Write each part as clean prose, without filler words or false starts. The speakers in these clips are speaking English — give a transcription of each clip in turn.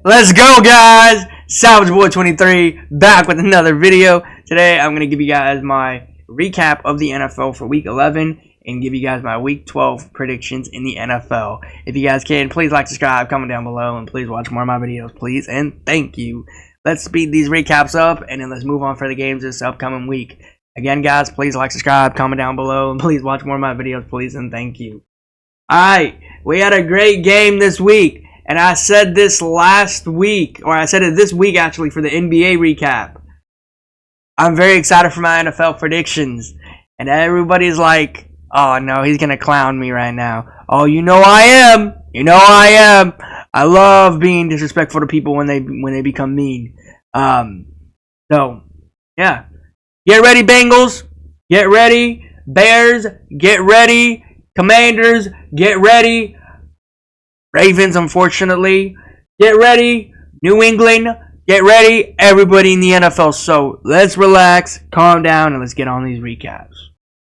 Let's go, guys. Salvage Boy 23 back with another video. Today I'm going to give you guys my recap of the NFL for week 11 and give you guys my week 12 predictions in the NFL. If you guys can, please like, subscribe, comment down below, and please watch more of my videos, please, and thank you. Let's speed these recaps up and then let's move on for the games this upcoming week. Again, guys, please like, subscribe, comment down below, and please watch more of my videos, please, and thank you. Alright, we had a great game this week. And I said this last week, or I said it this week actually for the NBA recap. I'm very excited for my NFL predictions. And everybody's like, oh no, he's going to clown me right now. Oh, you know I am. You know I am. I love being disrespectful to people when they become mean. So, yeah. Get ready, Bengals. Get ready. Bears, get ready. Commanders, get ready. Ravens, unfortunately. Get ready. New England, get ready. Everybody in the NFL. So, let's relax, calm down, and let's get on these recaps.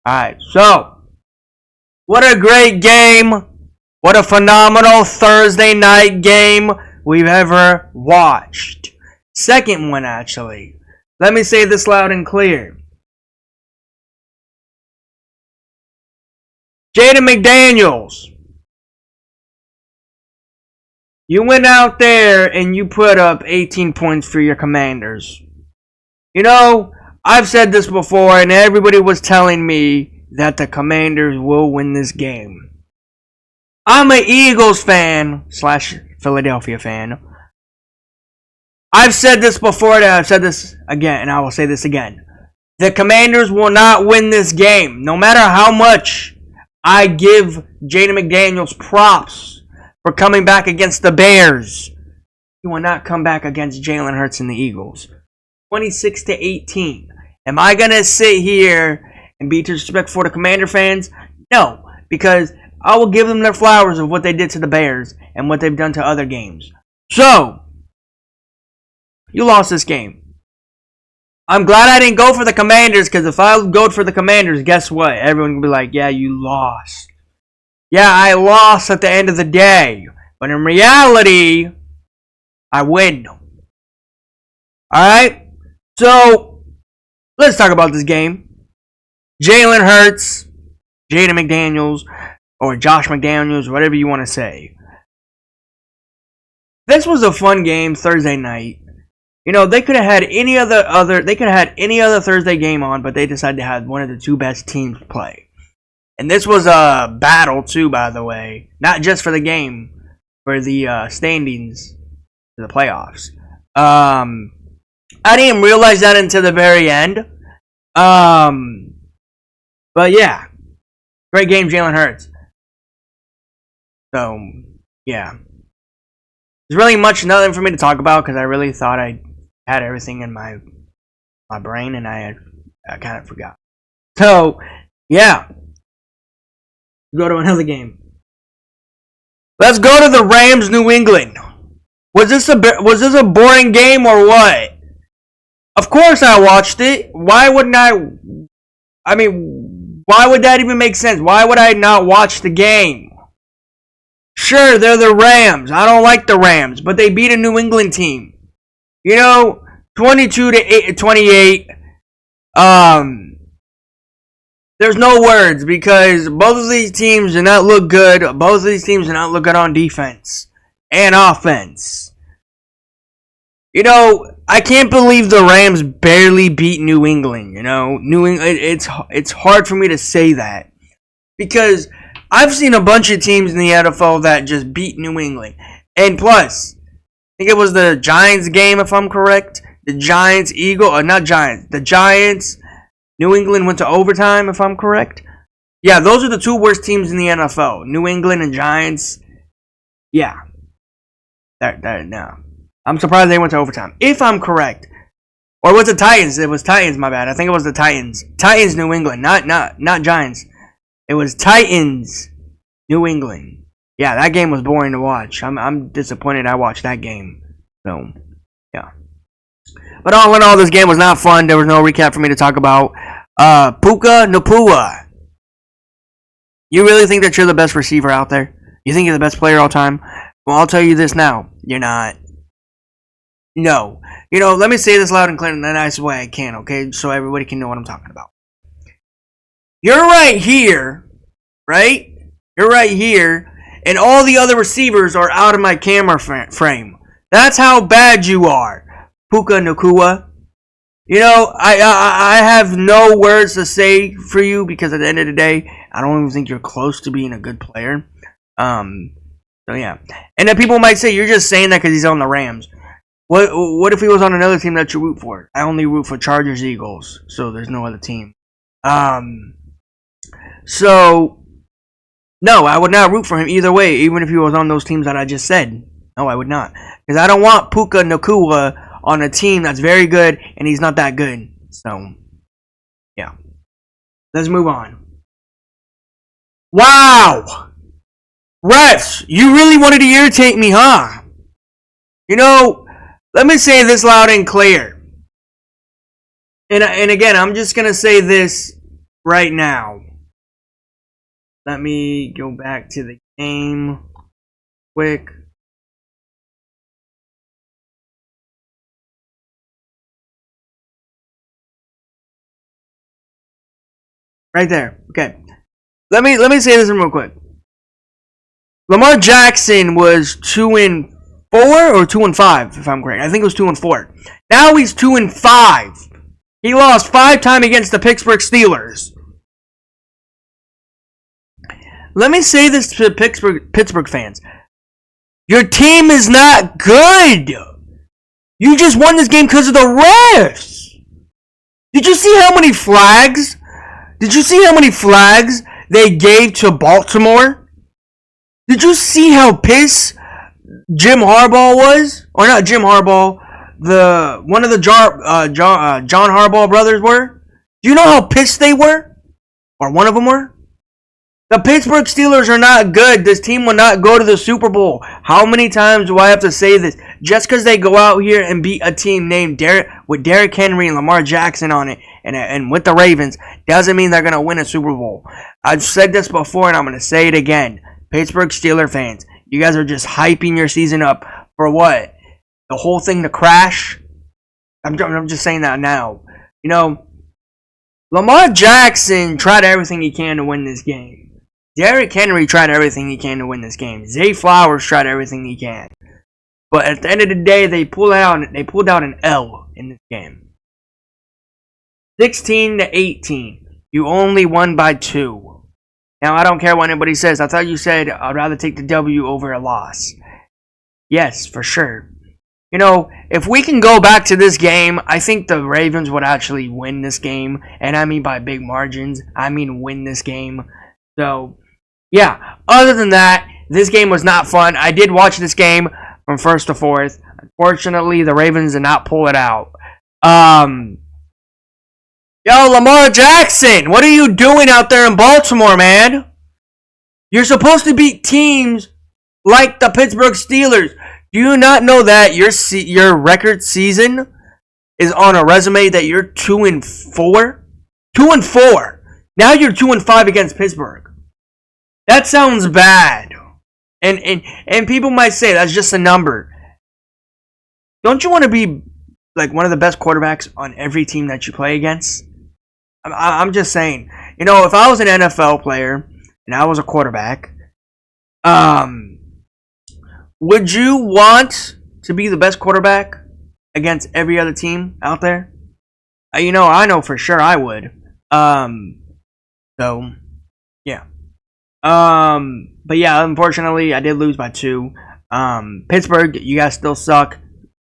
Alright, so, what a great game. What a phenomenal Thursday night game we've ever watched. Second one, actually. Let me say this loud and clear. Jaden McDaniels. You went out there and you put up 18 points for your Commanders. You know, I've said this before and everybody was telling me that the Commanders will win this game. I'm an Eagles fan / Philadelphia fan. I've said this before and I've said this again and I will say this again. The Commanders will not win this game. No matter how much I give Jaden McDaniels props for coming back against the Bears, he will not come back against Jalen Hurts and the Eagles. 26-18. Am I going to sit here and be disrespectful to Commander fans? No, because I will give them their flowers of what they did to the Bears and what they've done to other games. So, you lost this game. I'm glad I didn't go for the Commanders, because if I go for the Commanders, guess what? Everyone will be like, yeah, you lost. Yeah, I lost at the end of the day. But in reality, I win. Alright? So, let's talk about this game. Jalen Hurts, Jaden McDaniels, or Josh McDaniels, whatever you want to say. This was a fun game Thursday night. You know, they could have had any other Thursday game on, but they decided to have one of the two best teams play. And this was a battle, too, by the way. Not just for the game, for the standings for the playoffs. I didn't realize that until the very end. But, yeah. Great game, Jalen Hurts. So, yeah. There's really nothing for me to talk about, because I really thought I had everything in my brain, and I kind of forgot. So, yeah. Go to another game. Let's go to the Rams, New England. Was this a boring game or what? Of course I watched it. Why wouldn't I mean, why would that even make sense? Why would I not watch the game? Sure, they're the Rams. I don't like the Rams, but they beat a New England team. You know, 22-28. There's no words, because both of these teams do not look good. Both of these teams do not look good on defense and offense. You know, I can't believe the Rams barely beat New England. You know, New England. It's hard for me to say that, because I've seen a bunch of teams in the NFL that just beat New England. And plus, I think it was the Giants game, if I'm correct. The Giants, the Giants. New England went to overtime, if I'm correct. Yeah, those are the two worst teams in the NFL. New England and Giants. Yeah. No. I'm surprised they went to overtime, if I'm correct. Or was it Titans? It was Titans, my bad. I think it was the Titans. Titans, New England, not Giants. It was Titans, New England. Yeah, that game was boring to watch. I'm disappointed I watched that game. So, yeah. But all in all, this game was not fun. There was no recap for me to talk about. Puka Nacua. You really think that you're the best receiver out there? You think you're the best player all time? Well, I'll tell you this now. You're not. No. You know, let me say this loud and clear in the nicest way I can, okay? So everybody can know what I'm talking about. You're right here, right? You're right here, and all the other receivers are out of my camera frame. That's how bad you are, Puka Nacua. You know, I have no words to say for you because at the end of the day, I don't even think you're close to being a good player. So yeah. And then people might say you're just saying that because he's on the Rams. What if he was on another team that you root for? I only root for Chargers, Eagles, so there's no other team. So no, I would not root for him either way, even if he was on those teams that I just said. No, I would not, because I don't want Puka Nacua on a team that's very good and he's not that good. So yeah, let's move on. Wow, refs, you really wanted to irritate me, huh? You know, let me say this loud and clear. And again, I'm just gonna say this right now. Let me go back to the game quick. Right there. Okay. Let me say this real quick. Lamar Jackson was 2-4 or 2-5, if I'm correct. I think it was 2-4. Now he's 2-5. He lost 5 times against the Pittsburgh Steelers. Let me say this to Pittsburgh fans. Your team is not good. You just won this game because of the refs. Did you see how many flags? Did you see how many flags they gave to Baltimore? Did you see how pissed Jim Harbaugh was? Or not Jim Harbaugh, one of the John Harbaugh brothers were? Do you know how pissed they were? Or one of them were? The Pittsburgh Steelers are not good. This team will not go to the Super Bowl. How many times do I have to say this? Just because they go out here and beat a team named Derrick Henry and Lamar Jackson on it and with the Ravens doesn't mean they're going to win a Super Bowl. I've said this before and I'm going to say it again. Pittsburgh Steelers fans, you guys are just hyping your season up for what? The whole thing to crash? I'm just saying that now. You know, Lamar Jackson tried everything he can to win this game. Derrick Henry tried everything he can to win this game. Zay Flowers tried everything he can. But at the end of the day, they pulled out an L in this game. 16-18. You only won by 2. Now, I don't care what anybody says. I thought you said I'd rather take the W over a loss. Yes, for sure. You know, if we can go back to this game, I think the Ravens would actually win this game. And I mean by big margins. I mean win this game. So, yeah. Other than that, this game was not fun. I did watch this game from first to fourth. Unfortunately, the Ravens did not pull it out. Yo, Lamar Jackson, what are you doing out there in Baltimore, man? You're supposed to beat teams like the Pittsburgh Steelers. Do you not know that your record season is on a resume that you're 2-4? 2-4. Now you're 2-5 against Pittsburgh. That sounds bad. And people might say that's just a number. Don't you want to be like one of the best quarterbacks on every team that you play against? I'm just saying. You know, if I was an NFL player and I was a quarterback, would you want to be the best quarterback against every other team out there? You know, I know for sure I would. So, yeah. But yeah, unfortunately, I did lose by 2. Pittsburgh, you guys still suck.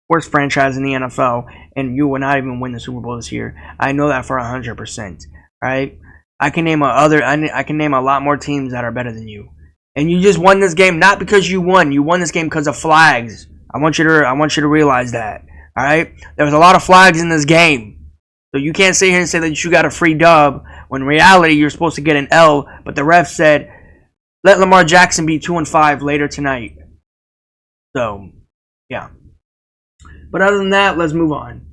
Worst franchise in the NFL, and you will not even win the Super Bowl this year. I know that for 100%. Right? I can name I can name a lot more teams that are better than you. And you just won this game not because you won. You won this game because of flags. I want you to realize that. All right? There was a lot of flags in this game. So you can't sit here and say that you got a free dub when in reality you're supposed to get an L, but the ref said let Lamar Jackson be 2-5 later tonight. So, yeah. But other than that, let's move on.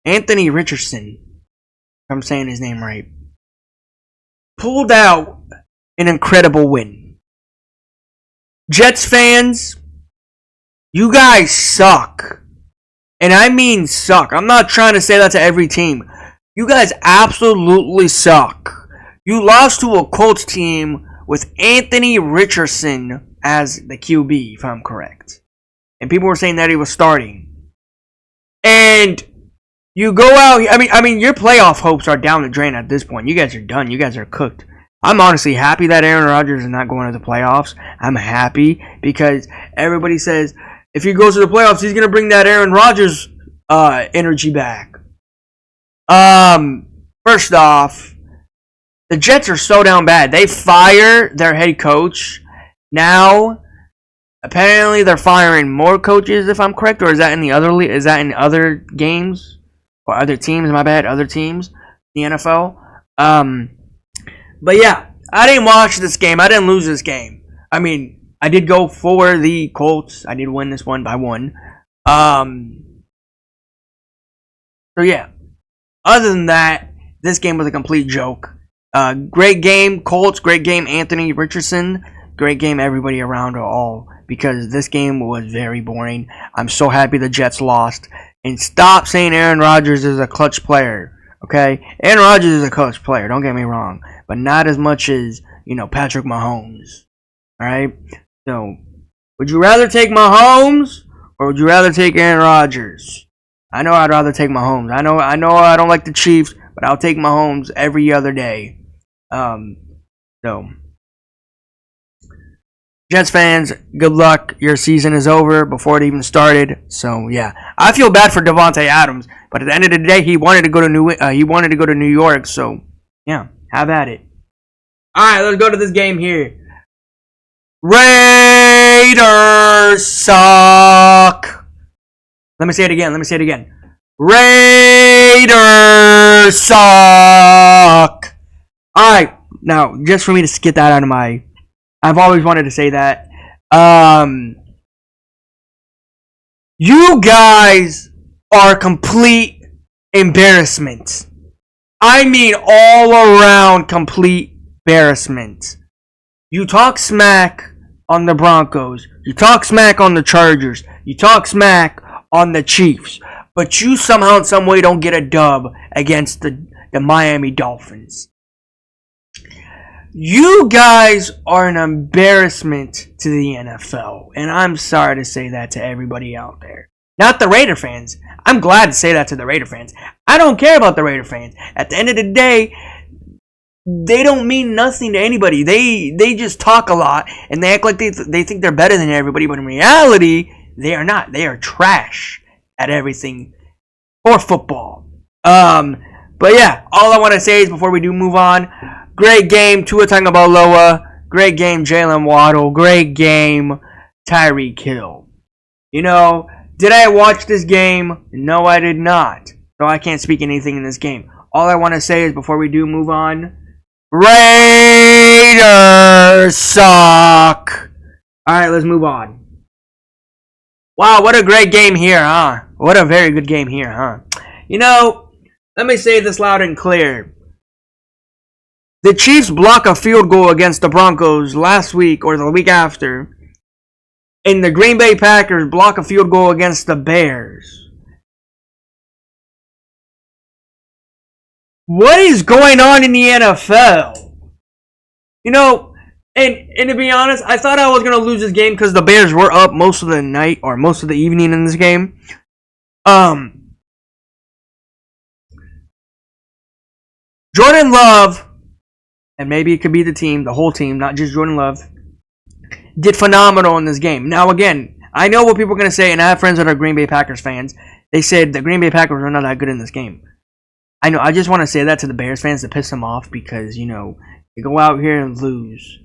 Anthony Richardson, if I'm saying his name right, pulled out an incredible win. Jets fans, you guys suck. And I mean suck. I'm not trying to say that to every team. You guys absolutely suck. You lost to a Colts team with Anthony Richardson as the QB, if I'm correct. And people were saying that he was starting. And you go out. I mean, your playoff hopes are down the drain at this point. You guys are done. You guys are cooked. I'm honestly happy that Aaron Rodgers is not going to the playoffs. I'm happy because everybody says if he goes to the playoffs, he's going to bring that Aaron Rodgers energy back. First off, the Jets are so down bad. They fire their head coach. Now, apparently they're firing more coaches, if I'm correct, or is that in the other is that in other games or other teams? My bad, other teams, the NFL. But yeah, I didn't watch this game. I didn't lose this game. I mean, I did go for the Colts. I did win this one by 1. So yeah. Other than that, this game was a complete joke. Great game, Colts. Great game, Anthony Richardson. Great game, everybody around all. Because this game was very boring. I'm so happy the Jets lost. And stop saying Aaron Rodgers is a clutch player. Okay? Aaron Rodgers is a clutch player. Don't get me wrong. But not as much as, Patrick Mahomes. Alright? So, would you rather take Mahomes or would you rather take Aaron Rodgers? I know I'd rather take Mahomes. I know I don't like the Chiefs, but I'll take Mahomes every other day. So, Jets fans, good luck. Your season is over before it even started. So yeah, I feel bad for Devontae Adams, but at the end of the day, he wanted to go to New York. So yeah, have at it. All right, let's go to this game here. Raiders suck. Let me say it again. Raiders suck. All right, now just for me to get that out of my, I've always wanted to say that. You guys are complete embarrassment. I mean, all around complete embarrassment. You talk smack on the Broncos. You talk smack on the Chargers. You talk smack on the Chiefs. But you somehow in some way don't get a dub against the Miami Dolphins. You guys are an embarrassment to the NFL. And I'm sorry to say that to everybody out there. Not the Raider fans. I'm glad to say that to the Raider fans. I don't care about the Raider fans. At the end of the day, they don't mean nothing to anybody. They just talk a lot. And they act like they think they're better than everybody. But in reality, they are not. They are trash at everything for football. But yeah, all I want to say is before we do move on, great game, Tua Tagovailoa. Great game, Jalen Waddle. Great game, Tyreek Hill. Did I watch this game? No, I did not. So I can't speak anything in this game. All I want to say is before we do move on, Raiders suck. Alright, let's move on. Wow, what a great game here, huh? What a very good game here, huh? Let me say this loud and clear. The Chiefs block a field goal against the Broncos last week or the week after. And the Green Bay Packers block a field goal against the Bears. What is going on in the NFL? And to be honest, I thought I was going to lose this game because the Bears were up most of the night or most of the evening in this game. Jordan Love, and maybe it could be the whole team, not just Jordan Love, did phenomenal in this game. Now, again, I know what people are going to say, and I have friends that are Green Bay Packers fans. They said the Green Bay Packers are not that good in this game. I know, I just want to say that to the Bears fans to piss them off because, they go out here and lose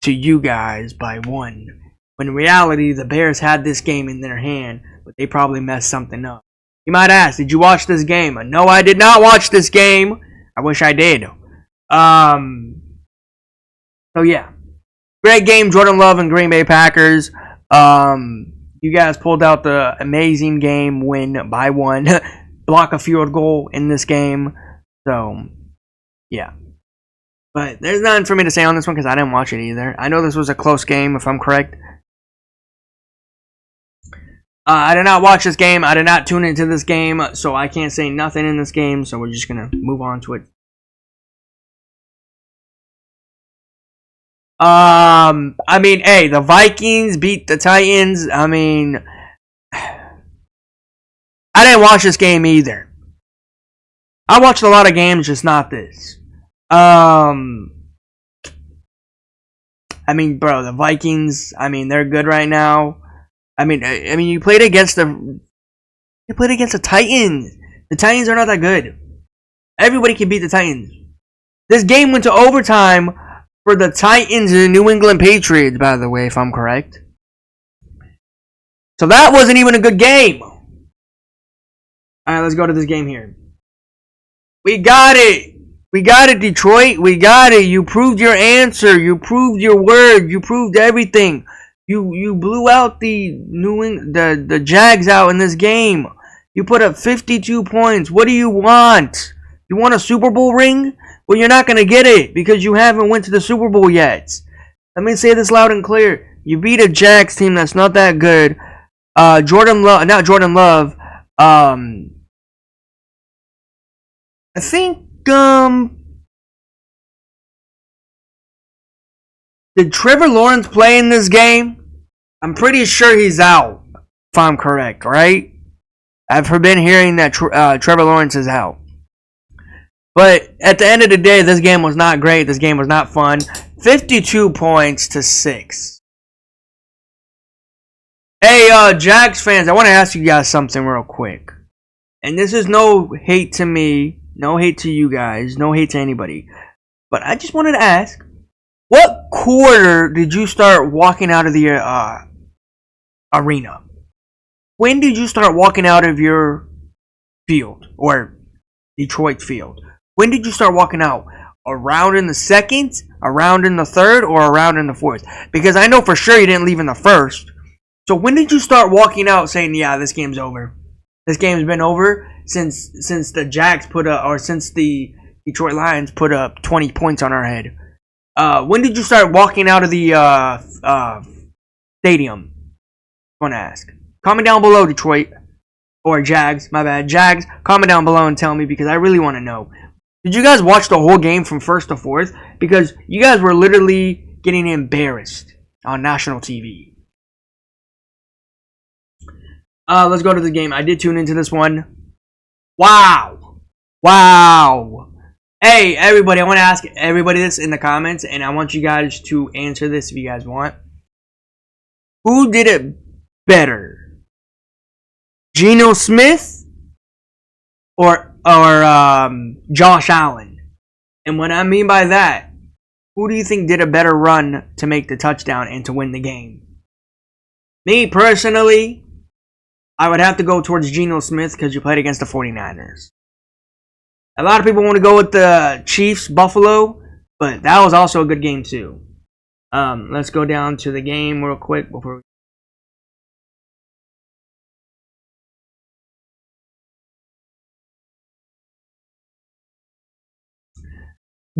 to you guys by 1. When in reality, the Bears had this game in their hand, but they probably messed something up. You might ask, did you watch this game? No, I did not watch this game. I wish I did. So yeah. Great game, Jordan Love and Green Bay Packers. You guys pulled out the amazing game win by 1. Block a field goal in this game. So, yeah. But there's nothing for me to say on this one because I didn't watch it either. I know this was a close game, if I'm correct. I did not watch this game. I did not tune into this game, so I can't say nothing in this game. So we're just going to move on to it. I mean, hey, the Vikings beat the Titans. I mean, I didn't watch this game either. I watched a lot of games, just not this. I mean, bro, the Vikings, I mean, they're good right now. I mean, you played against the Titans. The Titans are not that good. Everybody can beat the Titans. This game went to overtime for the Titans and the New England Patriots, by the way, if I'm correct. So that wasn't even a good game. All right, let's go to this game here. We got it. We got it, Detroit. We got it. You proved your answer. You proved your word. You proved everything. You blew out the Jags out in this game. You put up 52 points. What do you want? You want a Super Bowl ring? Well, you're not going to get it because you haven't went to the Super Bowl yet. Let me say this loud and clear. You beat a Jags team that's not that good. Not Jordan Love. I think did Trevor Lawrence play in this game? I'm pretty sure he's out, if I'm correct, right? I've been hearing that Trevor Lawrence is out. But at the end of the day, this game was not great. This game was not fun. 52 points to 6. Hey, Jags fans, I want to ask you guys something real quick. And this is no hate to me, no hate to you guys, no hate to anybody. But I just wanted to ask, what quarter did you start walking out of the arena? When did you start walking out of your field, or Detroit field? When did you start walking out? Around in the second, around in the third, or around in the fourth? Because I know for sure you didn't leave in the first. So when did you start walking out saying, yeah, this game's over? This game's been over since the Jags since the Detroit Lions put up 20 points on our head. When did you start walking out of the stadium? I want to ask. Comment down below, Detroit. Or Jags, my bad. Jags, comment down below and tell me because I really want to know. Did you guys watch the whole game from first to fourth? Because you guys were literally getting embarrassed on national TV. Let's go to the game. I did tune into this one. Wow. Hey, everybody, I want to ask everybody this in the comments, and I want you guys to answer this if you guys want. Who did it better? Geno Smith or Josh Allen? And what I mean by that, who do you think did a better run to make the touchdown and to win the game? Me, personally, I would have to go towards Geno Smith because you played against the 49ers. A lot of people want to go with the Chiefs, Buffalo, but that was also a good game too. Let's go down to the game real quick before we...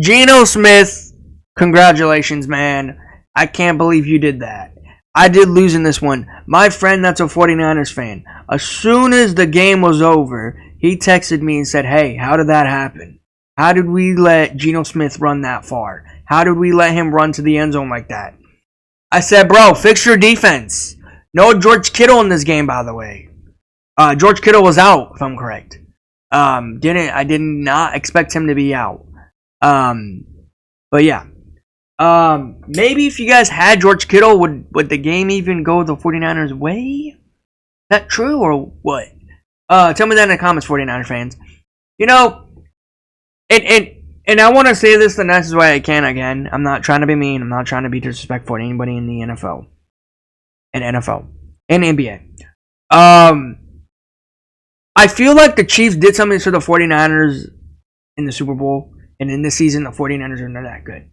Geno Smith, congratulations, man. I can't believe you did that. I did lose in this one. My friend that's a 49ers fan, as soon as the game was over, he texted me and said, hey, how did that happen? How did we let Geno Smith run that far? How did we let him run to the end zone like that? I said, bro, fix your defense. No George Kittle in this game, by the way. George Kittle was out, if I'm correct. I did not expect him to be out. But yeah. Maybe if you guys had George Kittle, would the game even go the 49ers' way? Is that true or what? Tell me that in the comments, 49er fans. You know, and I want to say this the nicest way I can again. I'm not trying to be mean. I'm not trying to be disrespectful to anybody in the NFL. And NBA. I feel like the Chiefs did something to the 49ers in the Super Bowl. And in this season, the 49ers are not that good.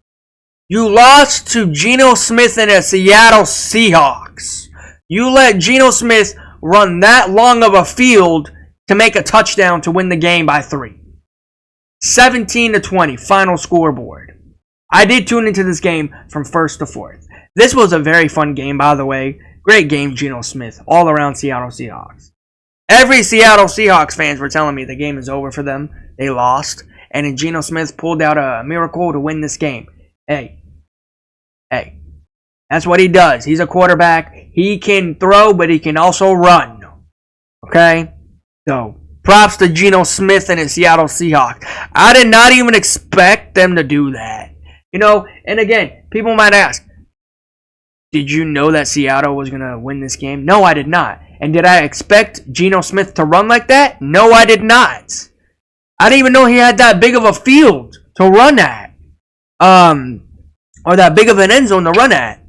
You lost to Geno Smith and the Seattle Seahawks. You let Geno Smith run that long of a field to make a touchdown to win the game by 3. 17-20, final scoreboard. I did tune into this game from first to fourth. This was a very fun game, by the way. Great game, Geno Smith, all around Seattle Seahawks. Every Seattle Seahawks fans were telling me the game is over for them. They lost. And then Geno Smith pulled out a miracle to win this game. Hey. That's what he does. He's a quarterback. He can throw, but he can also run. Okay? So, props to Geno Smith and his Seattle Seahawks. I did not even expect them to do that. You know, and again, people might ask, did you know that Seattle was going to win this game? No, I did not. And did I expect Geno Smith to run like that? No, I did not. I didn't even know he had that big of a field to run at. Or that big of an end zone to run at.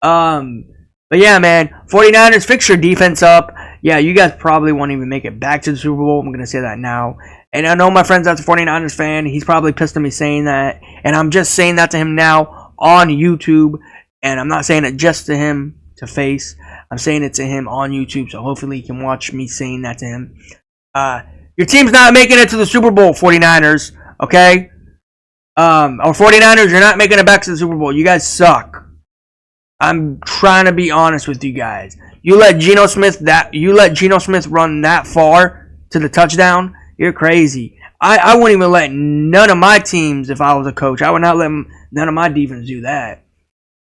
But yeah, man, 49ers fix your defense up. Yeah, you guys probably won't even make it back to the Super Bowl. I'm going to say that now. And I know my friend's that's a 49ers fan. He's probably pissed at me saying that. And I'm just saying that to him now on YouTube. And I'm not saying it just to him to face. I'm saying it to him on YouTube. So hopefully he can watch me saying that to him. Your team's not making it to the Super Bowl, 49ers. Okay? Or 49ers, you're not making it back to the Super Bowl. You guys suck. I'm trying to be honest with you guys. You let Geno Smith run that far to the touchdown. You're crazy. I wouldn't even let none of my teams, if I was a coach, I would not let none of my defense do that.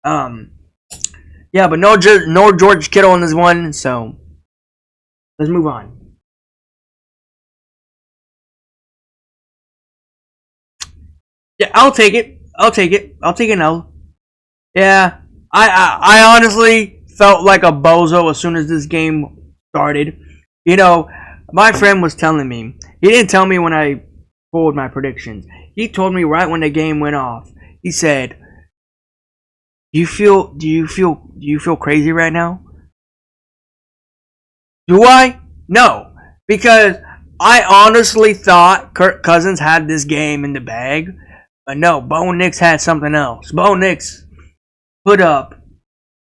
Yeah, but no George Kittle in this one, so let's move on. Yeah, I'll take it. I'll take an L. Yeah, I honestly felt like a bozo as soon as this game started. You know, my friend was telling me. He didn't tell me when I pulled my predictions. He told me right when the game went off. He said, Do you feel crazy right now? Do I? No, because I honestly thought Kirk Cousins had this game in the bag, but no, Bo Nix had something else. Bo Nix put up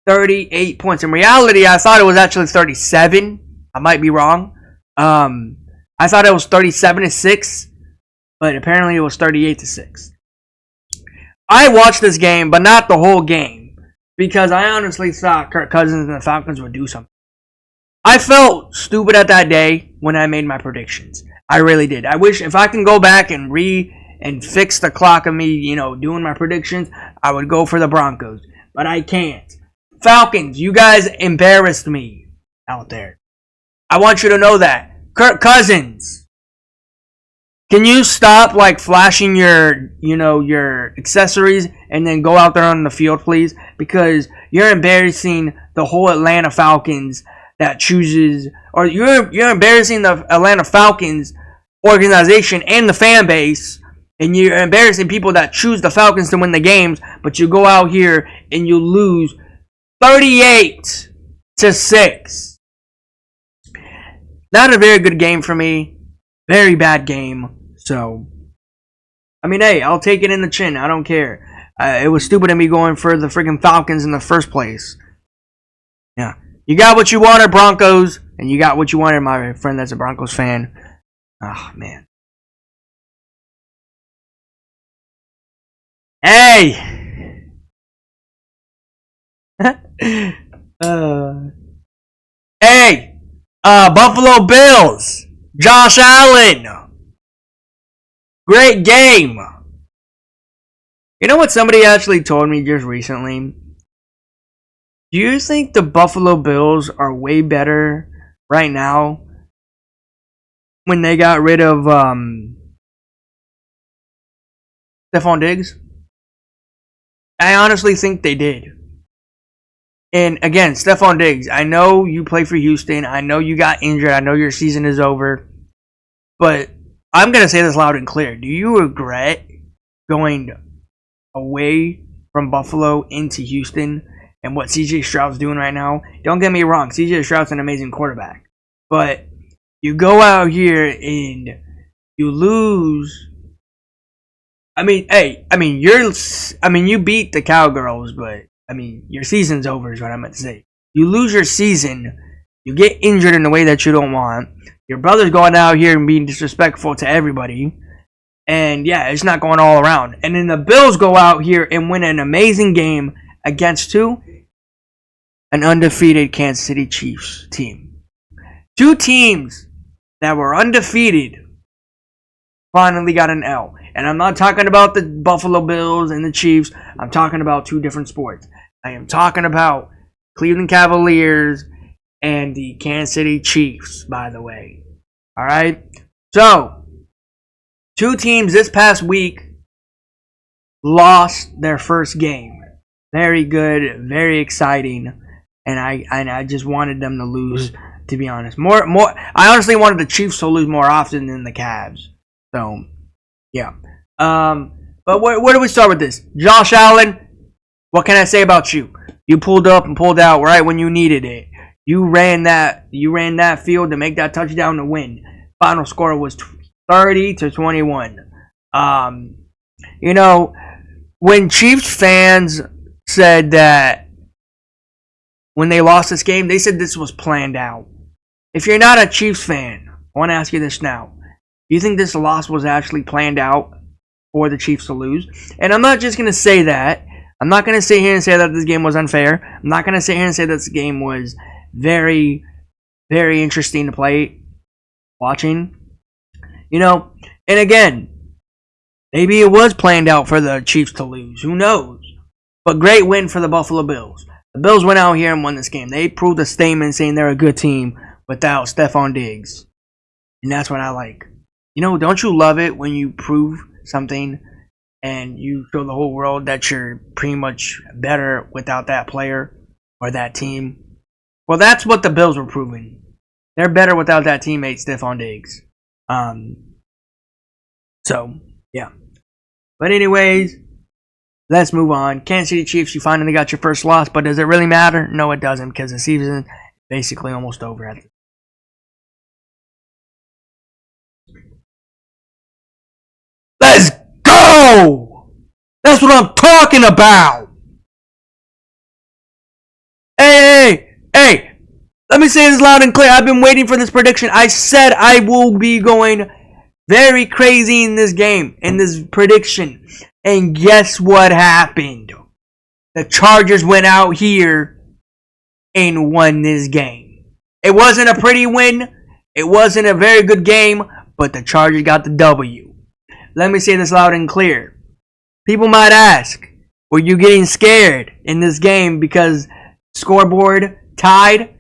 38 points. In reality, I thought it was actually 37. I might be wrong. I thought it was 37-6, but apparently it was 38-6. I watched this game, but not the whole game, because I honestly thought Kirk Cousins and the Falcons would do something. I felt stupid at that day when I made my predictions. I really did. I wish if I can go back and fix the clock of me, doing my predictions, I would go for the Broncos. But I can't. Falcons, you guys embarrassed me out there. I want you to know that. Kirk Cousins, can you stop flashing your accessories and then go out there on the field, please? Because you're embarrassing the whole Atlanta Falcons that chooses, or you're embarrassing the Atlanta Falcons organization and the fan base, and you're embarrassing people that choose the Falcons to win the games, but you go out here and you lose 38-6. Not a very good game for me. Very bad game. So, I mean, hey, I'll take it in the chin. I don't care. It was stupid of me going for the freaking Falcons in the first place. Yeah. You got what you wanted, Broncos, and you got what you wanted, my friend that's a Broncos fan. Oh, man. Hey! Hey! Buffalo Bills! Josh Allen! Great game! You know what somebody actually told me just recently? Do you think the Buffalo Bills are way better right now when they got rid of Stephon Diggs? I honestly think they did. And again, Stephon Diggs, I know you play for Houston. I know you got injured. I know your season is over. But I'm going to say this loud and clear. Do you regret going away from Buffalo into Houston and what CJ Stroud's doing right now? Don't get me wrong. CJ Stroud's an amazing quarterback. But you go out here and you lose. You beat the Cowgirls, but your season's over is what I meant to say. You lose your season, you get injured in a way that you don't want. Your brother's going out here and being disrespectful to everybody. And yeah, it's not going all around. And then the Bills go out here and win an amazing game against who? An undefeated Kansas City Chiefs team. Two teams that were undefeated finally got an L. And I'm not talking about the Buffalo Bills and the Chiefs. I'm talking about two different sports. I am talking about Cleveland Cavaliers and the Kansas City Chiefs, by the way. All right? So, two teams this past week lost their first game. Very good, very exciting. And I just wanted them to lose, to be honest. I honestly wanted the Chiefs to lose more often than the Cavs. So, yeah. But where do we start with this? Josh Allen, what can I say about you? You pulled up and pulled out right when you needed it. You ran that field to make that touchdown to win. Final score was 30-21. You know, when Chiefs fans said that when they lost this game, they said this was planned out. If you're not a Chiefs fan, I want to ask you this now. Do you think this loss was actually planned out for the Chiefs to lose? And I'm not just going to say that. I'm not going to sit here and say that this game was unfair. I'm not going to sit here and say that this game was very, very interesting to play, watching. You know, and again, maybe it was planned out for the Chiefs to lose. Who knows? But great win for the Buffalo Bills. The Bills went out here and won this game. They proved a statement saying they're a good team without Stephon Diggs. And that's what I like. You know, don't you love it when you prove something and you show the whole world that you're pretty much better without that player or that team? Well, that's what the Bills were proving. They're better without that teammate, Stephon Diggs. So, yeah. But anyways, let's move on. Kansas City Chiefs, you finally got your first loss, but does it really matter? No, it doesn't, because the season is basically almost over. Let's go! That's what I'm talking about! Hey! Let me say this loud and clear. I've been waiting for this prediction. I said I will be going very crazy in this game, in this prediction. And guess what happened? The Chargers went out here and won this game. It wasn't a pretty win. It wasn't a very good game, but the Chargers got the W. Let me say this loud and clear. People might ask, were you getting scared in this game because scoreboard tied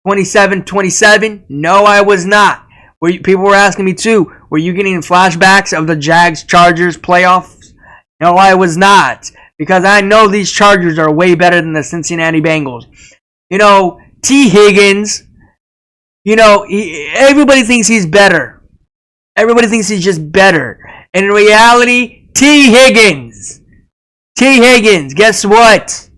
27-27? No, I was not. People were asking me too, were you getting flashbacks of the Jags-Chargers playoffs? No, I was not. Because I know these Chargers are way better than the Cincinnati Bengals. You know, T. Higgins, you know, everybody thinks he's better. Everybody thinks he's just better. And in reality, T. Higgins, guess what?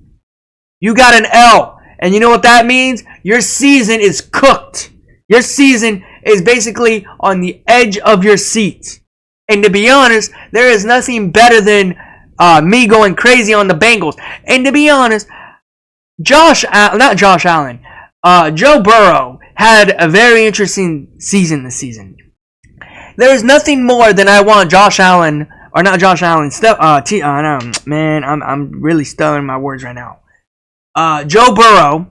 You got an L. And you know what that means? Your season is cooked. Your season is basically on the edge of your seat. And to be honest, there is nothing better than me going crazy on the Bengals. And to be honest, Joe Burrow had a very interesting season this season. There is nothing more than I want I'm really stuttering my words right now. Joe Burrow.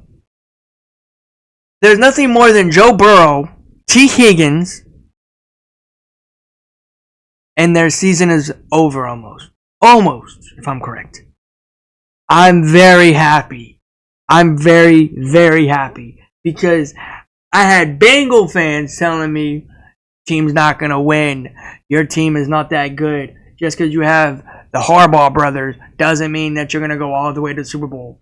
There's nothing more than Joe Burrow, T. Higgins, and their season is over almost. Almost, if I'm correct. I'm very happy. I'm very, very happy. Because I had Bengal fans telling me, team's not going to win. Your team is not that good. Just because you have the Harbaugh brothers doesn't mean that you're going to go all the way to the Super Bowl.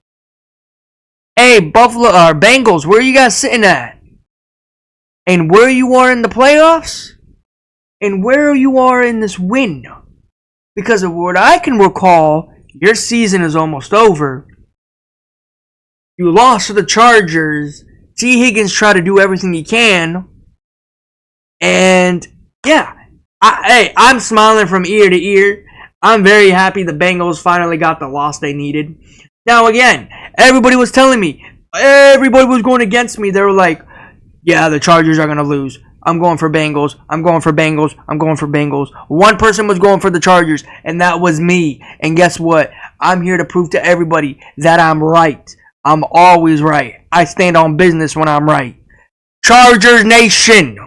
Hey, Bengals, where are you guys sitting at? And where you are in the playoffs? And where you are in this win? Because of what I can recall, your season is almost over. You lost to the Chargers. T. Higgins tried to do everything he can. And, yeah. I'm smiling from ear to ear. I'm very happy the Bengals finally got the loss they needed. Now, again, everybody was telling me. Everybody was going against me. They were like, yeah, the Chargers are going to lose. I'm going for Bengals. I'm going for Bengals. I'm going for Bengals. One person was going for the Chargers, and that was me. And guess what? I'm here to prove to everybody that I'm right. I'm always right. I stand on business when I'm right. Chargers Nation!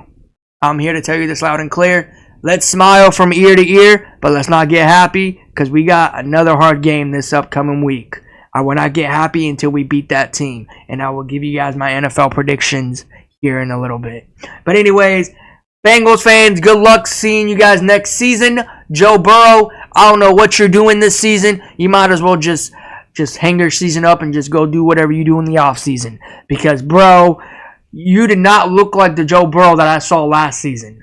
I'm here to tell you this loud and clear. Let's smile from ear to ear, but let's not get happy because we got another hard game this upcoming week. I will not get happy until we beat that team, and I will give you guys my NFL predictions here in a little bit. But anyways, Bengals fans, good luck seeing you guys next season. Joe Burrow, I don't know what you're doing this season. You might as well just hang your season up and just go do whatever you do in the offseason. Because, bro, you did not look like the Joe Burrow that I saw last season.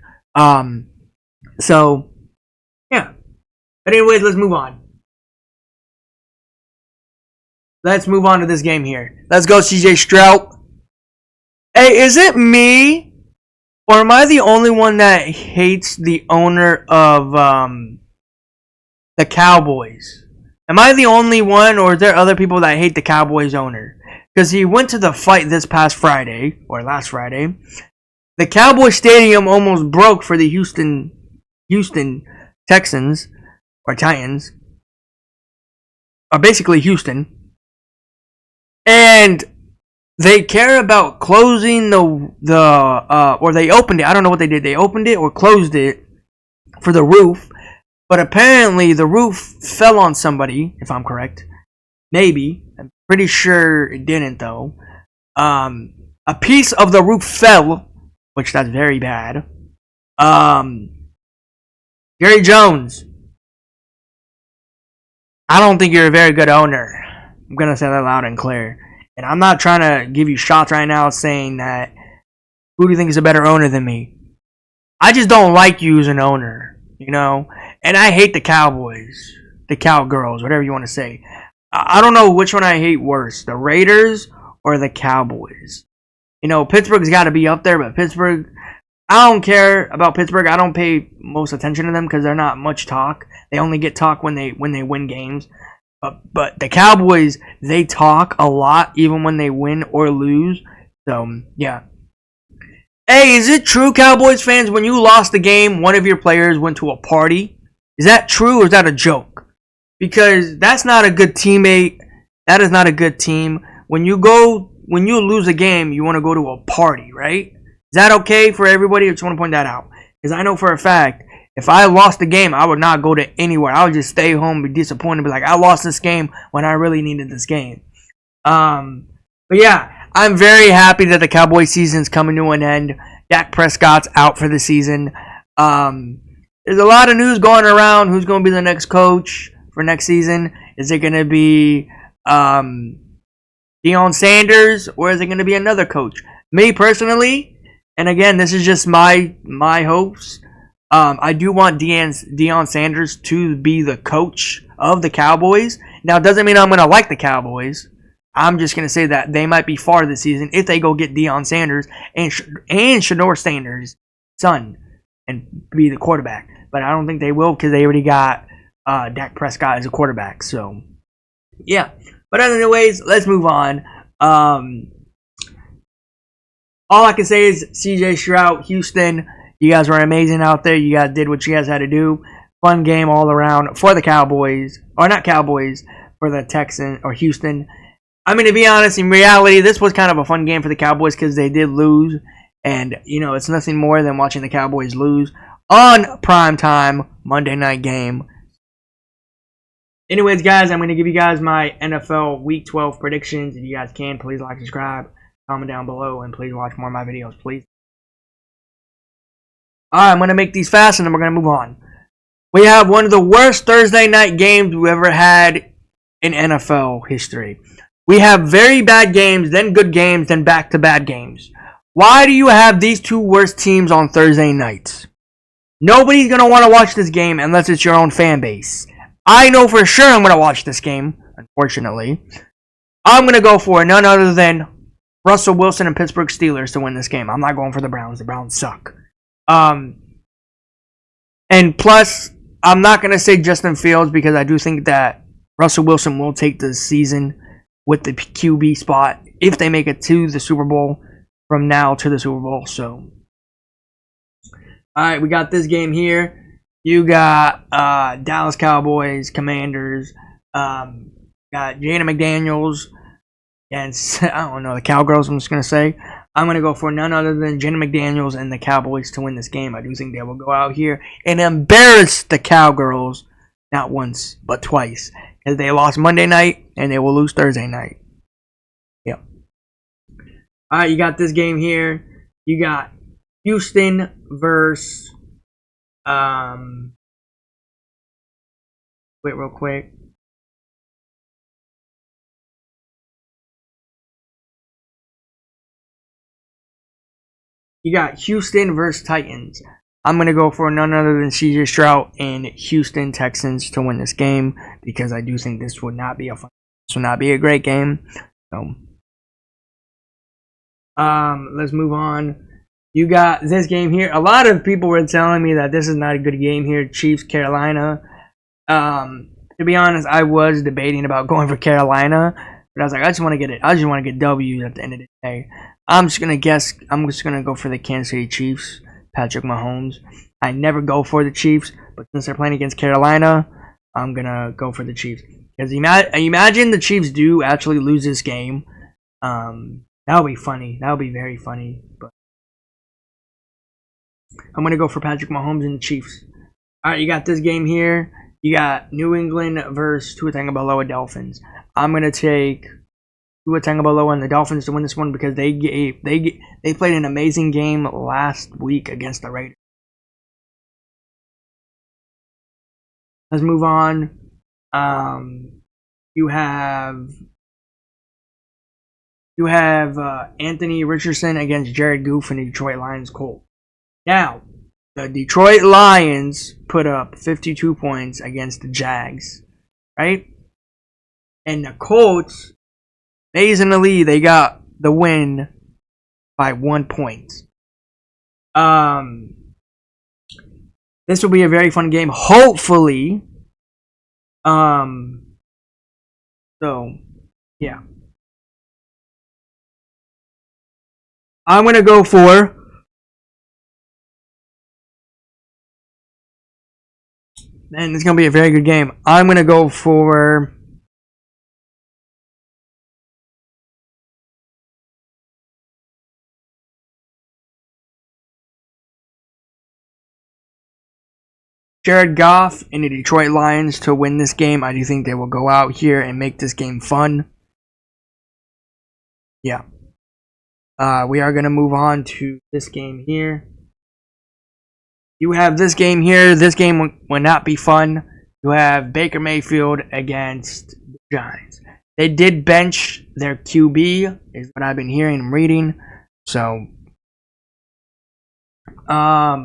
So, yeah. But anyways, let's move on. Let's move on to this game here. Let's go, CJ Stroud. Hey, is it me? Or am I the only one that hates the owner of the Cowboys? Am I the only one, or is there other people that hate the Cowboys owner? Because he went to the fight this past Friday, or last Friday. The Cowboys Stadium almost broke for the Houston Texans, or Titans. Or basically Houston. And they care about closing or they opened it. I don't know what they did. They opened it or closed it for the roof. But apparently the roof fell on somebody, if I'm correct. Maybe. I'm pretty sure it didn't, though. A piece of the roof fell, which that's very bad. Jerry Jones, I don't think you're a very good owner. I'm going to say that loud and clear. And I'm not trying to give you shots right now saying that who do you think is a better owner than me? I just don't like you as an owner, you know? And I hate the Cowboys, the Cowgirls, whatever you want to say. I don't know which one I hate worse, the Raiders or the Cowboys. You know, Pittsburgh's got to be up there, but Pittsburgh, I don't care about Pittsburgh. I don't pay most attention to them because they're not much talk. They only get talk when they win games. But the Cowboys, they talk a lot even when they win or lose. So, yeah. Hey, is it true, Cowboys fans, when you lost the game, one of your players went to a party? Is that true or is that a joke? Because that's not a good teammate. That is not a good team. When you lose a game, you want to go to a party, right? Is that okay for everybody? I just want to point that out. Because I know for a fact, if I lost the game, I would not go to anywhere. I would just stay home, be disappointed, be like, I lost this game when I really needed this game. But yeah, I'm very happy that the Cowboys season's coming to an end. Dak Prescott's out for the season. There's a lot of news going around. Who's going to be the next coach for next season? Is it going to be Deion Sanders, or is it going to be another coach? Me personally, and again, this is just my hopes. I do want Deion Sanders to be the coach of the Cowboys. Now, it doesn't mean I'm going to like the Cowboys. I'm just going to say that they might be far this season if they go get Deion Sanders and Shador Sanders' son and be the quarterback. But I don't think they will because they already got Dak Prescott as a quarterback. So, yeah. But anyways, let's move on. All I can say is CJ Stroud, Houston. You guys were amazing out there. You guys did what you guys had to do. Fun game all around for the Cowboys. Or not Cowboys, for the Texans or Houston. I mean, to be honest, in reality, this was kind of a fun game for the Cowboys because they did lose. And, you know, it's nothing more than watching the Cowboys lose on primetime Monday night game. Anyways, guys, I'm going to give you guys my NFL Week 12 predictions. If you guys can, please like, subscribe, comment down below, and please watch more of my videos, please. Alright, I'm going to make these fast and then we're going to move on. We have one of the worst Thursday night games we ever had in NFL history. We have very bad games, then good games, then back to bad games. Why do you have these two worst teams on Thursday nights? Nobody's going to want to watch this game unless it's your own fan base. I know for sure I'm going to watch this game, unfortunately. I'm going to go for none other than Russell Wilson and Pittsburgh Steelers to win this game. I'm not going for the Browns. The Browns suck. And plus, I'm not going to say Justin Fields because I do think that Russell Wilson will take the season with the QB spot if they make it to the Super Bowl from now to the Super Bowl. So, All right, we got this game here. You got Dallas Cowboys, Commanders. Got Jada McDaniels against, I don't know, the Cowgirls, I'm just going to say. I'm going to go for none other than Jada McDaniels and the Cowboys to win this game. I do think they will go out here and embarrass the Cowgirls, not once, but twice. Because they lost Monday night and they will lose Thursday night. Yep. All right, you got this game here. You got Houston versus wait real quick. You got Houston versus Titans. I'm going to go for none other than CJ Stroud and Houston Texans to win this game because I do think this would not be a great game. So let's move on. You got this game here. A lot of people were telling me that this is not a good game here. Chiefs, Carolina. To be honest, I was debating about going for Carolina, but I was like, I just want to get it. I just want to get W's at the end of the day. I'm just gonna go for the Kansas City Chiefs. Patrick Mahomes. I never go for the Chiefs, but since they're playing against Carolina, I'm gonna go for the Chiefs. Because imagine the Chiefs do actually lose this game. That would be funny. That would be very funny. But I'm going to go for Patrick Mahomes and the Chiefs. All right, you got this game here. You got New England versus Tua Tagovailoa Dolphins. I'm going to take Tua Tagovailoa and the Dolphins to win this one because they played an amazing game last week against the Raiders. Let's move on. You have Anthony Richardson against Jared Goff and the Detroit Lions Colts. Now, the Detroit Lions put up 52 points against the Jags, right? And the Colts, amazingly, they got the win by 1 point. This will be a very fun game, hopefully. So, yeah. I'm going to go for and it's going to be a very good game. I'm going to go for Jared Goff and the Detroit Lions to win this game. I do think they will go out here and make this game fun. Yeah. We are going to move on to this game here. You have this game here. This game will not be fun. You have Baker Mayfield against the Giants. They did bench their QB, is what I've been hearing and reading. So, their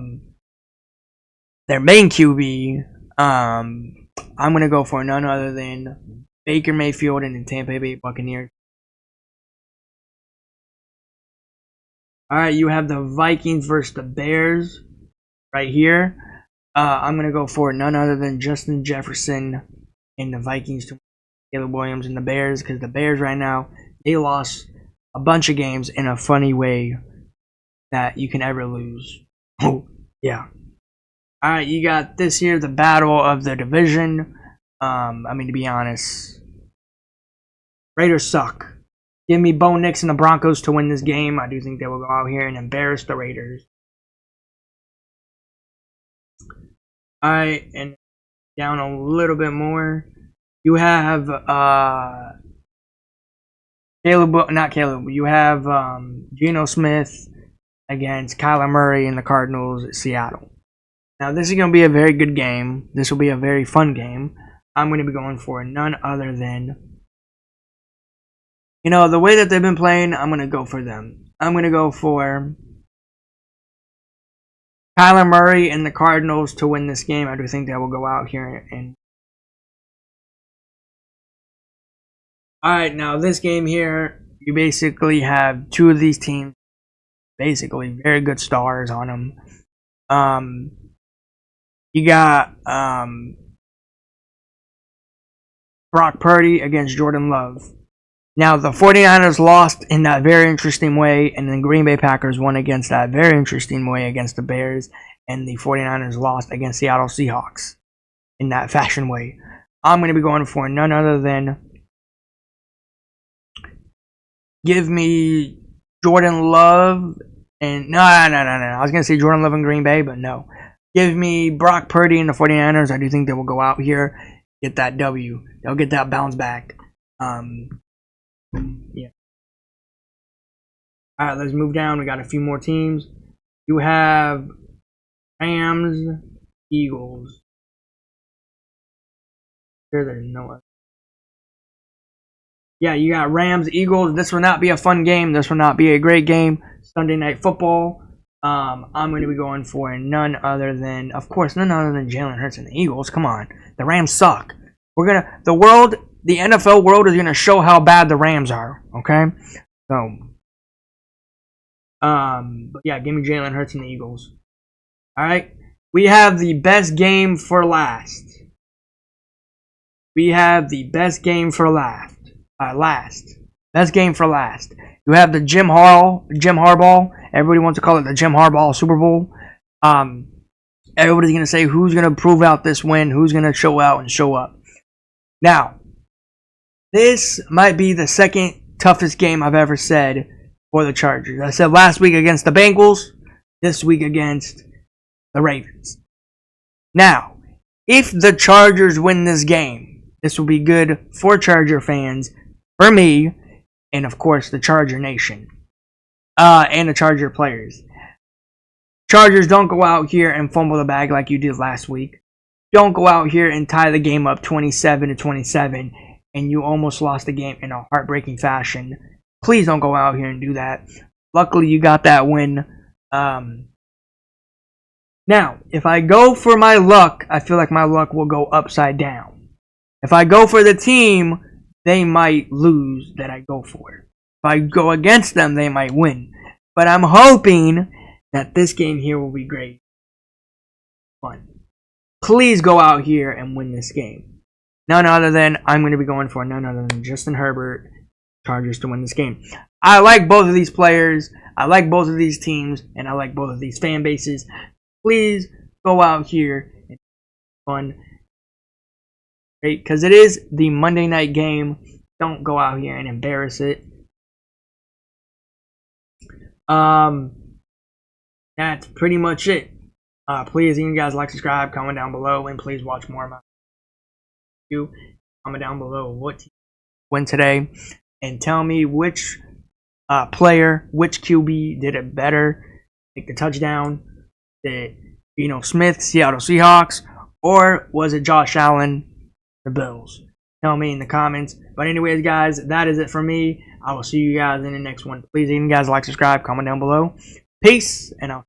main QB, I'm going to go for none other than Baker Mayfield and the Tampa Bay Buccaneers. All right, you have the Vikings versus the Bears right here. I'm going to go for none other than Justin Jefferson and the Vikings to Caleb Williams and the Bears because the Bears right now, they lost a bunch of games in a funny way that you can ever lose. Oh, yeah. All right, you got this here, the battle of the division. To be honest, Raiders suck. Give me Bo Nix and the Broncos to win this game. I do think they will go out here and embarrass the Raiders. All right, and down a little bit more, you have You have Geno Smith against Kyler Murray and the Cardinals at Seattle. Now, this is going to be a very good game. This will be a very fun game. I'm going to be going for none other than, the way that they've been playing, I'm going to go for them. I'm going to go for Kyler Murray and the Cardinals to win this game. I do think they will go out here and. Alright, now this game here, you basically have two of these teams, basically very good stars on them. You got Brock Purdy against Jordan Love. Now, the 49ers lost in that very interesting way, and the Green Bay Packers won against that very interesting way against the Bears, and the 49ers lost against Seattle Seahawks in that fashion way. I'm going to be going for none other than give me Jordan Love and no. I was going to say Jordan Love in Green Bay, but no. Give me Brock Purdy and the 49ers. I do think they will go out here, get that W. They'll get that bounce back. Yeah. All right, let's move down. We got a few more teams. You have Rams, Eagles. There's no other. Yeah, you got Rams, Eagles. This will not be a fun game. This will not be a great game. Sunday Night Football. I'm going to be going for none other than Jalen Hurts and the Eagles. Come on, the Rams suck. The NFL world is gonna show how bad the Rams are. Okay, so, but yeah, give me Jalen Hurts and the Eagles. All right, we have the best game for last. Best game for last. You have the Jim Harbaugh. Everybody wants to call it the Jim Harbaugh Super Bowl. Everybody's gonna say who's gonna prove out this win, who's gonna show out and show up. Now, this might be the second toughest game I've ever said for the Chargers. I said last week against the Bengals, this week against the Ravens. Now, if the Chargers win this game, this will be good for Charger fans, for me, and of course the Charger Nation, and the Charger players. Chargers, don't go out here and fumble the bag like you did last week. Don't go out here and tie the game up 27-27, and you almost lost the game in a heartbreaking fashion. Please don't go out here and do that. Luckily, you got that win. Now, if I go for my luck, I feel like my luck will go upside down. If I go for the team, they might lose that I go for. If I go against them, they might win. But I'm hoping that this game here will be great. Fun. Please go out here and win this game. I'm going to be going for none other than Justin Herbert, Chargers to win this game. I like both of these players. I like both of these teams. And I like both of these fan bases. Please go out here and have fun. Right? Because it is the Monday night game. Don't go out here and embarrass it. That's pretty much it. Please, you guys like, subscribe, comment down below, and please watch more of my videos. Comment down below what team win today, and tell me which player, which QB did it better, take the touchdown. Did Smith, Seattle Seahawks, or was it Josh Allen, the Bills? Tell me in the comments. But anyways, guys, that is it for me. I will see you guys in the next one. Please, you guys like, subscribe, comment down below. Peace, and I'll